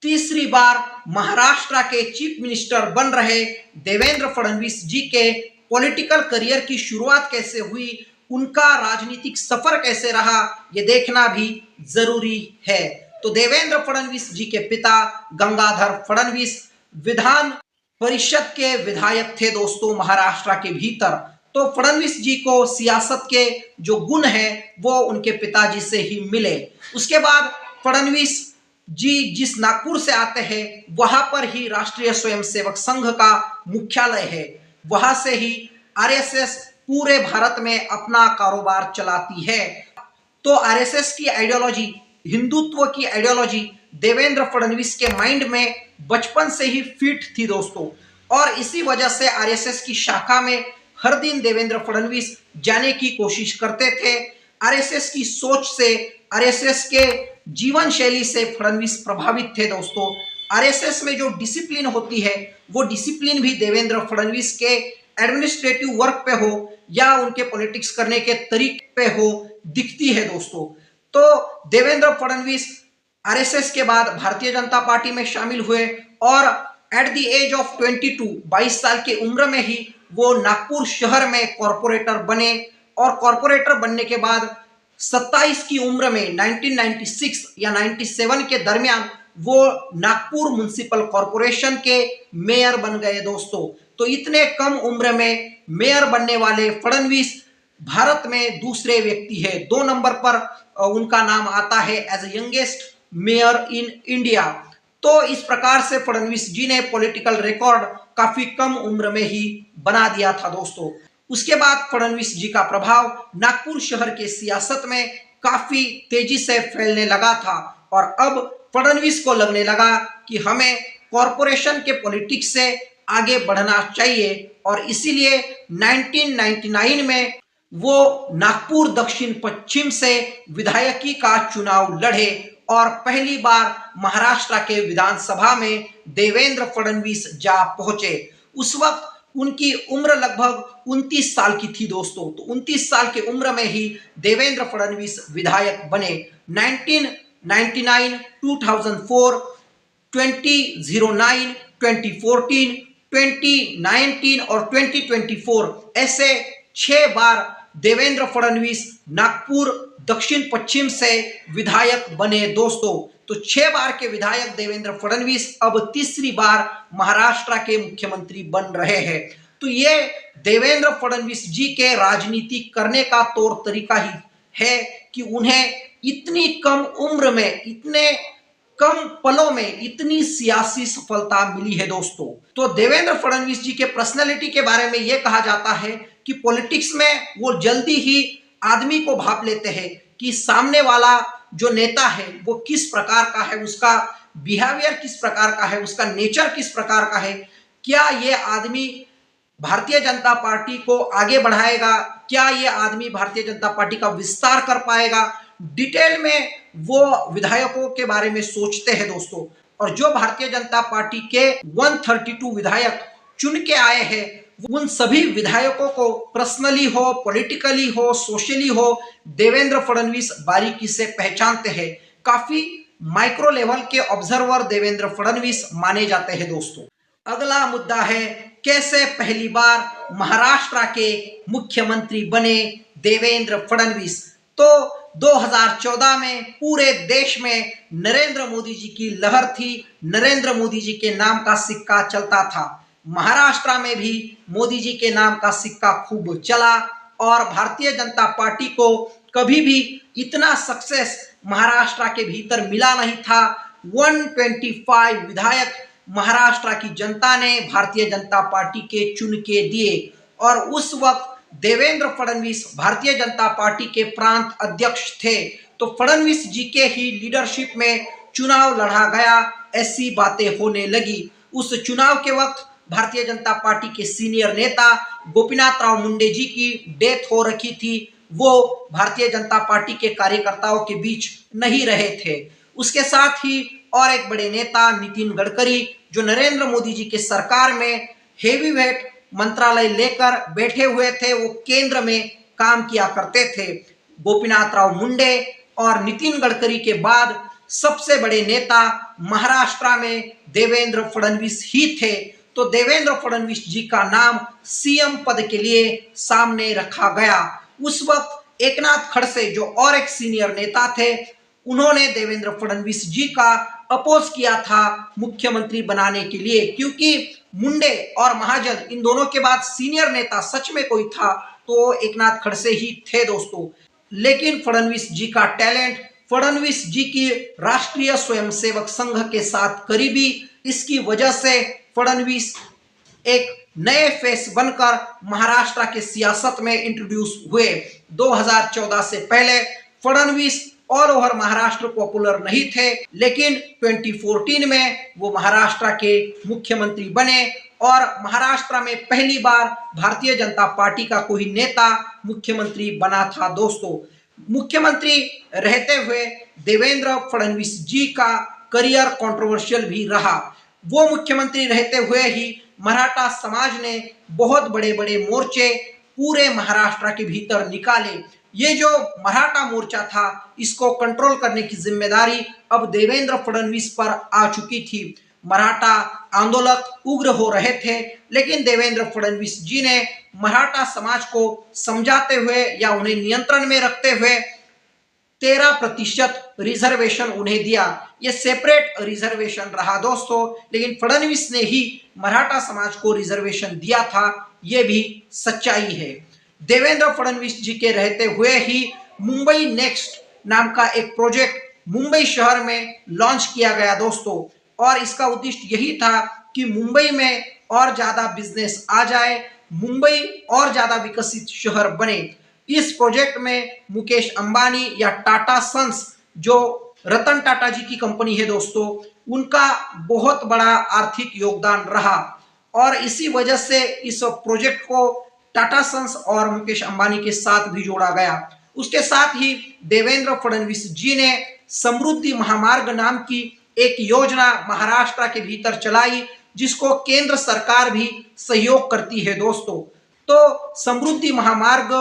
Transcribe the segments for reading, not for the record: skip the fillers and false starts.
तीसरी बार महाराष्ट्र के chief minister बन रहे देवेंद्र फडणवीस जी के पॉलिटिकल करियर की शुरुआत कैसे हुई, उनका राजनीतिक सफर कैसे रहा, ये देखना भी जरूरी है। तो देवेंद्र फडणवीस जी के पिता गंगाधर फडणवीस विधान परिषद के विधायक थे दोस्तों महाराष्ट्र के भीतर। तो फडणवीस जी को सियासत के जो गुण है वो उनके पिताजी से ही मिले। उसके बाद फडणवीस जी जिस नागपुर से आते हैं वहां पर ही राष्ट्रीय स्वयंसेवक संघ का मुख्यालय है, वहां से ही आरएसएस पूरे भारत में अपना कारोबार चलाती है। तो आरएसएस की आइडियोलॉजी, हिंदुत्व की आइडियोलॉजी देवेंद्र फडणवीस के माइंड में बचपन से ही फिट थी दोस्तों, और इसी वजह से आरएसएस की शाखा में हर दिन देवेंद्र फडणवीस जाने की कोशिश करते थे। आरएसएस की सोच से, आरएसएस के जीवन शैली से फडणवीस प्रभावित थे दोस्तों। आरएसएस में जो डिसिप्लिन होती है वो डिसिप्लिन भी देवेंद्र फडणवीस के एडमिनिस्ट्रेटिव वर्क पे हो या उनके पॉलिटिक्स करने के तरीके पे हो, दिखती है दोस्तों। तो देवेंद्र फडणवीस आरएसएस के बाद भारतीय जनता पार्टी में शामिल हुए और एट द एज ऑफ 22 साल की उम्र में ही वो नागपुर शहर में कॉर्पोरेटर बने, और कॉर्पोरेटर बनने के बाद 27 की उम्र में 1996 या 97 के दरमियान वो नागपुर म्युनिसिपल कॉर्पोरेशन के मेयर बन गए दोस्तों। तो इतने कम उम्र में मेयर बनने वाले फडणवीस भारत में दूसरे व्यक्ति है। 2 नंबर पर उनका नाम आता है as a youngest mayor in India. तो इस प्रकार से फडणवीस जी ने पॉलिटिकल रिकॉर्ड काफी कम उम्र में ही बना दिया था दोस्तों। उसके बाद फडणवीस जी का प्रभाव नागपुर शहर के सियासत में काफी तेजी से फैलने लगा था, और अब फडणवीस को लगने लगा कि हमें कॉरपोरेशन के पॉलिटिक्स से आगे बढ़ना चाहिए, और इसीलिए 1999 में वो नागपुर दक्षिण पश्चिम से विधायकी का चुनाव लड़े और पहली बार महाराष्ट्र के विधानसभा में देवेंद्र फडणवीस जा पहुंचे। उस वक्त उनकी उम्र लगभग 29 साल की थी दोस्तों। तो 29 साल की उम्र में ही देवेंद्र फडणवीस विधायक बने। 1999, 2004, 2009, 2014, 2019 और 2024 ऐसे 6 बार देवेंद्र फडणवीस नागपुर दक्षिण पश्चिम से विधायक बने दोस्तों। तो 6 बार के विधायक देवेंद्र फडणवीस अब तीसरी बार महाराष्ट्र के मुख्यमंत्री बन रहे हैं। तो ये देवेंद्र फडणवीस जी के राजनीति करने का तौर तरीका ही है कि उन्हें इतनी कम उम्र में, इतने कम पलों में इतनी सियासी सफलता मिली है दोस्तों। तो देवेंद्र फडणवीस जी के पर्सनैलिटी के बारे में यह कहा जाता है कि पॉलिटिक्स में वो जल्दी ही आदमी को भाप लेते हैं कि सामने वाला जो नेता है वो किस प्रकार का है, उसका बिहेवियर किस प्रकार का है, उसका नेचर किस प्रकार का है, क्या ये आदमी भारतीय जनता पार्टी को आगे बढ़ाएगा, क्या ये आदमी भारतीय जनता पार्टी का विस्तार कर पाएगा। डिटेल में वो विधायकों के बारे में सोचते हैं दोस्तों। और जो भारतीय जनता पार्टी के 132 विधायक चुन के आए हैं, उन सभी विधायकों को पर्सनली हो, पॉलिटिकली हो, सोशली हो, देवेंद्र फडणवीस बारीकी से पहचानते हैं। काफी माइक्रो लेवल के ऑब्जर्वर देवेंद्र फडणवीस माने जाते हैं दोस्तों। अगला मुद्दा है कैसे पहली बार महाराष्ट्र के मुख्यमंत्री बने देवेंद्र फडणवीस। तो 2014 में पूरे देश में नरेंद्र मोदी जी की लहर थी, नरेंद्र मोदी जी के नाम का सिक्का चलता था। महाराष्ट्र में भी मोदी जी के नाम का सिक्का खूब चला, और भारतीय जनता पार्टी को कभी भी इतना सक्सेस महाराष्ट्र के भीतर मिला नहीं था। 125 विधायक महाराष्ट्र की जनता ने भारतीय जनता पार्टी के चुन के दिए, और उस वक्त देवेंद्र फडणवीस भारतीय जनता पार्टी के प्रांत अध्यक्ष थे। तो फडणवीस जी के ही लीडरशिप में चुनाव लड़ा गया, ऐसी बातें होने लगी। उस चुनाव के वक्त भारतीय जनता पार्टी के सीनियर नेता गोपीनाथ मुंडे जी की डेथ हो रखी थी। वो भारतीय जनता पार्टी के कार्यकर्ताओं के बीच नहीं रहे थे। उसके साथ ही और एक बड़े नेता नितिन गडकरी, जो नरेंद्र मोदी जी के सरकार में हेवी वेट मंत्रालय लेकर बैठे हुए थे, वो केंद्र में काम किया करते थे। गोपीनाथ मुंडे और नितिन गडकरी के बाद सबसे बड़े नेता महाराष्ट्र में देवेंद्र फडणवीस ही थे। तो देवेंद्र फडणवीस जी का नाम सीएम पद के लिए सामने रखा गया। उस वक्त एकनाथ खड़से जो और एक सीनियर नेता थे, उन्होंने देवेंद्र फडणवीस जी का अपोज किया था मुख्यमंत्री बनाने के लिए, क्योंकि मुंडे और महाजन इन दोनों के बाद सीनियर नेता सच में कोई था तो एकनाथ खड़से ही थे दोस्तों। लेकिन फडणवीस जी का टैलेंट, फडणवीस जी की राष्ट्रीय स्वयंसेवक संघ के साथ करीबी, इसकी वजह से फडणवीस एक नए फेस बनकर महाराष्ट्र के सियासत में इंट्रोड्यूस हुए। 2014 से पहले Fadnavis all over Maharashtra popular नहीं थे, लेकिन 2014 में वो महाराष्ट्र के मुख्यमंत्री बने और महाराष्ट्र में पहली बार भारतीय जनता पार्टी का कोई नेता मुख्यमंत्री बना था दोस्तों। मुख्यमंत्री रहते हुए देवेंद्र फडणवीस जी का करियर कंट्रोवर्शियल भी रहा। वो मुख्यमंत्री रहते हुए ही मराठा समाज ने बहुत बड़े बड़े मोर्चे पूरे महाराष्ट्र के भीतर निकाले। ये जो मराठा मोर्चा था, इसको कंट्रोल करने की जिम्मेदारी अब देवेंद्र फडणवीस पर आ चुकी थी। मराठा आंदोलक उग्र हो रहे थे, लेकिन देवेंद्र फडणवीस जी ने मराठा समाज को समझाते हुए या उन्हें नियंत्रण में रखते हुए 13% रिजर्वेशन उन्हें दिया। ये सेपरेट रिजर्वेशन रहा दोस्तों, लेकिन फडणवीस ने ही मराठा समाज को रिजर्वेशन दिया था, ये भी सच्चाई है। देवेंद्र फडणवीस जी के रहते हुए ही मुंबई नेक्स्ट नाम का एक प्रोजेक्ट मुंबई शहर में लॉन्च किया गया दोस्तों, और इसका उद्देश्य यही था कि मुंबई में और ज्यादा बिजनेस आ जाए, मुंबई और ज्यादा विकसित शहर बने। इस प्रोजेक्ट में मुकेश अंबानी या टाटा सन्स, जो रतन टाटा जी की कंपनी है दोस्तों, उनका बहुत बड़ा आर्थिक योगदान रहा और इसी वजह से इस प्रोजेक्ट को टाटा सन्स और मुकेश अंबानी के साथ भी जोड़ा गया। उसके साथ ही देवेंद्र फडणवीस जी ने समृद्धि महामार्ग नाम की एक योजना महाराष्ट्र के भीतर चलाई, जिसको केंद्र सरकार भी सहयोग करती है दोस्तों। तो समृद्धि महामार्ग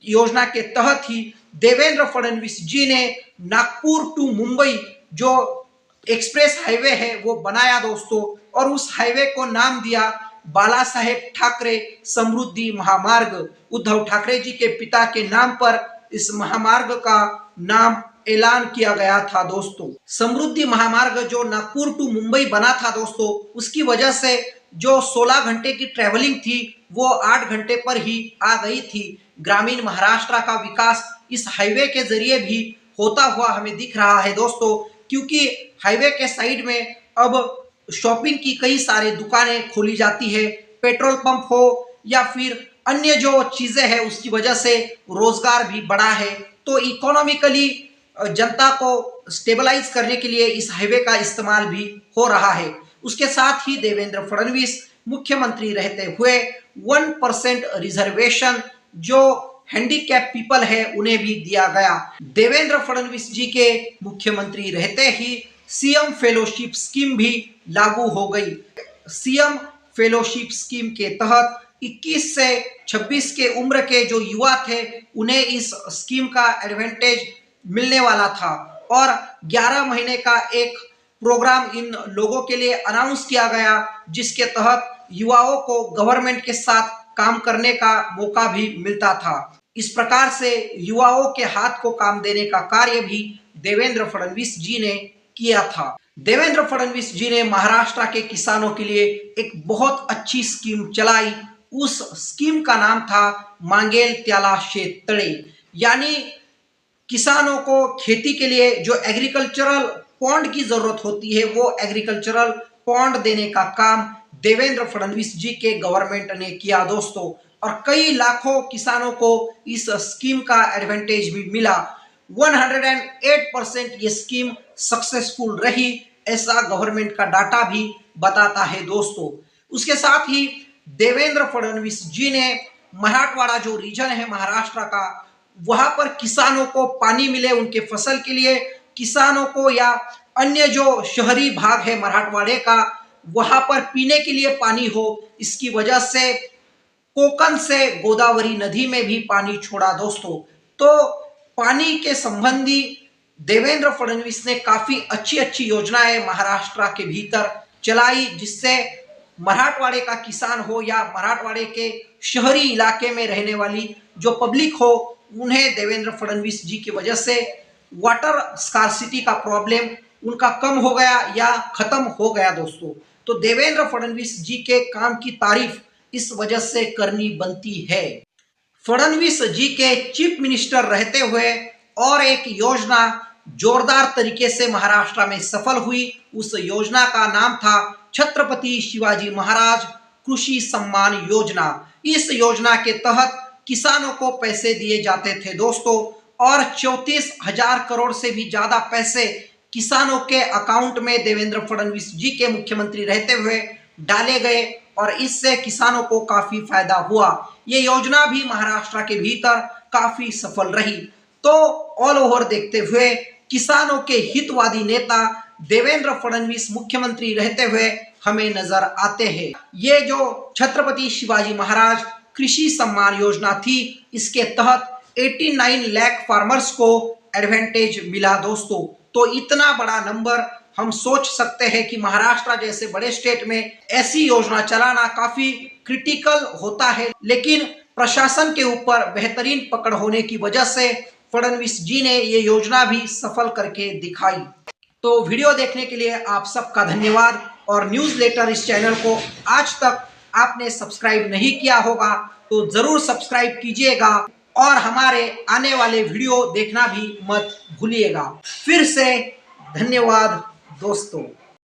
योजना के तहत ही देवेंद्र फडणवीस जी ने नागपुर टू मुंबई जो एक्सप्रेस हाईवे है वो बनाया दोस्तों, और उस हाईवे को नाम दिया बाला साहेब ठाकरे समृद्धि महामार्ग। उद्धव ठाकरे जी के पिता के नाम पर इस महामार्ग का नाम ऐलान किया गया था दोस्तों। समृद्धि महामार्ग जो नागपुर टू मुंबई बना था दोस्तों, उसकी वजह से जो 16 घंटे की ट्रेवलिंग थी वो 8 घंटे पर ही आ गई थी। ग्रामीण महाराष्ट्र का विकास इस हाईवे के जरिए भी होता हुआ हमें दिख रहा है दोस्तों, क्योंकि हाईवे के साइड में अब शॉपिंग की कई सारे दुकानें खोली जाती है, पेट्रोल पंप हो या फिर अन्य जो चीजें हैं, उसकी वजह से रोजगार भी बढ़ा है। तो इकोनॉमिकली जनता को स्टेबलाइज करने के लिए इस हाईवे का इस्तेमाल भी हो रहा है। उसके साथ ही देवेंद्र फडणवीस मुख्यमंत्री रहते हुए 1% रिजर्वेशन जो हैंडीकैप पीपल है उन्हें भी दिया गया। देवेंद्र फडणवीस जी के मुख्यमंत्री रहते ही सीएम फेलोशिप स्कीम भी लागू हो गई। सीएम फेलोशिप स्कीम के तहत 21 से 26 के उम्र के जो युवा थे उन्हें इस स्कीम का एडवांटेज मिलने वाला था, और 11 महीने का एक प्रोग्राम इन लोगों के लिए अनाउंस किया गया, जिसके तहत युवाओं को गवर्नमेंट के साथ काम करने का मौका भी मिलता था। इस प्रकार से युवाओं के हाथ को काम देने का कार्य भी देवेंद्र फडणवीस जी ने किया था। देवेंद्र फडणवीस जी ने महाराष्ट्र के किसानों के लिए एक बहुत अच्छी स्कीम चलाई। उस स्कीम का नाम था मांगेल त्याला शेत तळे, यानी किसानों को खेती के लिए जो एग्रीकल्चरल पॉन्ड की जरूरत होती है वो एग्रीकल्चरल पॉन्ड देने का काम देवेंद्र फडणवीस जी के गवर्नमेंट ने किया दोस्तों, और कई लाखों किसानों को इस स्कीम का एडवांटेज भी मिला। 108% ये स्कीम सक्सेसफुल रही, ऐसा गवर्नमेंट का डाटा भी बताता है दोस्तों। उसके साथ ही देवेंद्र फडणवीस जी ने मराठवाड़ा जो रीजन है महाराष्ट्र का, वहां पर किसानों को पानी मिले उनके फसल के लिए, किसानों को या अन्य जो शहरी भाग है मराठवाड़े का वहां पर पीने के लिए पानी हो, इसकी वजह से कोकण से गोदावरी नदी में भी पानी छोड़ा दोस्तों। तो पानी के संबंधी देवेंद्र फडणवीस ने काफी अच्छी अच्छी योजनाएं महाराष्ट्र के भीतर चलाई, जिससे मराठवाड़े का किसान हो या मराठवाड़े के शहरी इलाके में रहने वाली जो पब्लिक हो, उन्हें देवेंद्र फडणवीस जी की वजह से वाटर स्कार्सिटी का प्रॉब्लम उनका कम हो गया या खत्म हो गया दोस्तों। तो देवेंद्र फडणवीस जी के काम की तारीफ इस वजह से करनी बनती है। फडणवीस जी के चीफ मिनिस्टर रहते हुए और एक योजना जोरदार तरीके से महाराष्ट्र में सफल हुई। उस योजना का नाम था छत्रपति शिवाजी महाराज कृषि सम्मान योजना। इस योजना के तहत किसानों को पैसे दिए जाते थे दोस्तों, और 34,000 करोड़ से भी ज्यादा पैसे किसानों के अकाउंट में देवेंद्र फडणवीस जी के मुख्यमंत्री रहते हुए डाले गए, और इससे किसानों को काफी फायदा हुआ। ये योजना भी महाराष्ट्र के भीतर काफी सफल रही। तो ऑल ओवर देखते हुए किसानों के हितवादी नेता देवेंद्र फडणवीस मुख्यमंत्री रहते हुए हमें नजर आते हैं। ये जो छत्रपति शिवाजी महाराज कृषि सम्मान योजना थी, इसके तहत 89 लाख फार्मर्स को एडवांटेज मिला दोस्तों। तो इतना बड़ा नंबर हम सोच सकते हैं कि महाराष्ट्र जैसे बड़े स्टेट में ऐसी योजना चलाना काफी क्रिटिकल होता है, लेकिन प्रशासन के ऊपर बेहतरीन पकड़ होने की वजह से फडणवीस जी ने ये योजना भी सफल करके दिखाई। तो वीडियो देखने के लिए आप सबका धन्यवाद, और न्यूज़लेटर इस चैनल को आज तक आपने सब्सक्राइब नहीं किया होगा तो जरूर सब्सक्राइब कीजिएगा, और हमारे आने वाले वीडियो देखना भी मत भूलिएगा। फिर से धन्यवाद दोस्तों।